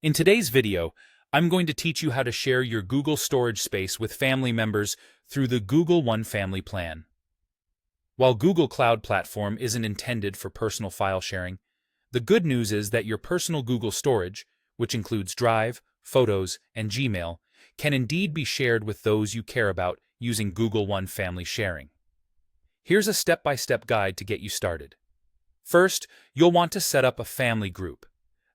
In today's video, I'm going to teach you how to share your Google storage space with family members through the Google One Family Plan. While Google Cloud Platform isn't intended for personal file sharing, the good news is that your personal Google storage, which includes Drive, Photos, and Gmail, can indeed be shared with those you care about using Google One Family Sharing. Here's a step-by-step guide to get you started. First, you'll want to set up a family group.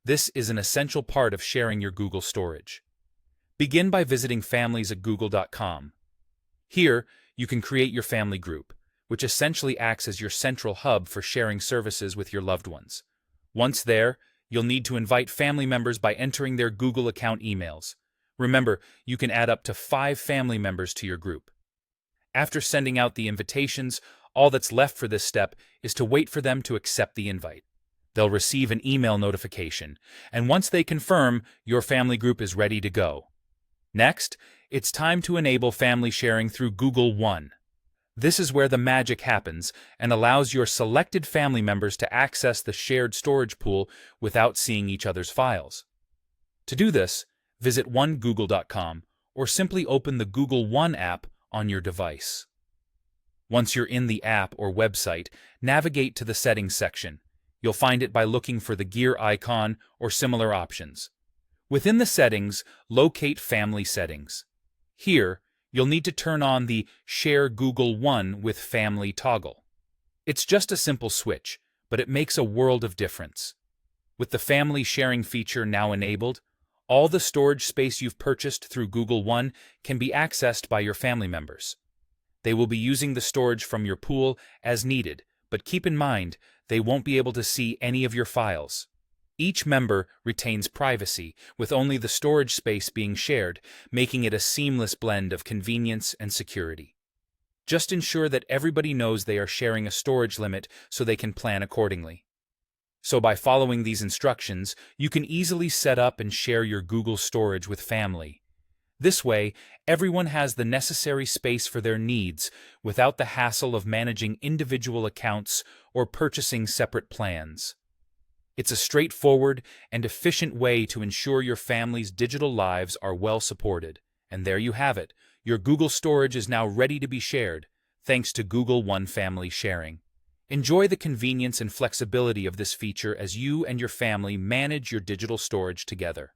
This is an essential part of sharing your Google storage. Begin by visiting families@google.com. Here, you can create your family group, which essentially acts as your central hub for sharing services with your loved ones. Once there, you'll need to invite family members by entering their Google account emails. Remember, you can add up to 5 family members to your group. After sending out the invitations, all that's left for this step is to wait for them to accept the invite. They'll receive an email notification, and once they confirm, your family group is ready to go. Next, it's time to enable family sharing through Google One. This is where the magic happens and allows your selected family members to access the shared storage pool without seeing each other's files. To do this, visit onegoogle.com or simply open the Google One app on your device. Once you're in the app or website, navigate to the Settings section. You'll find it by looking for the gear icon or similar options. Within the settings, locate Family Settings. Here, you'll need to turn on the Share Google One with Family toggle. It's just a simple switch, but it makes a world of difference. With the family sharing feature now enabled, all the storage space you've purchased through Google One can be accessed by your family members. They will be using the storage from your pool as needed, but keep in mind, they won't be able to see any of your files. Each member retains privacy, with only the storage space being shared, making it a seamless blend of convenience and security. Just ensure that everybody knows they are sharing a storage limit so they can plan accordingly. So by following these instructions, you can easily set up and share your Google storage with family. This way, everyone has the necessary space for their needs without the hassle of managing individual accounts or purchasing separate plans. It's a straightforward and efficient way to ensure your family's digital lives are well supported. And there you have it. Your Google storage is now ready to be shared, thanks to Google One Family Sharing. Enjoy the convenience and flexibility of this feature as you and your family manage your digital storage together.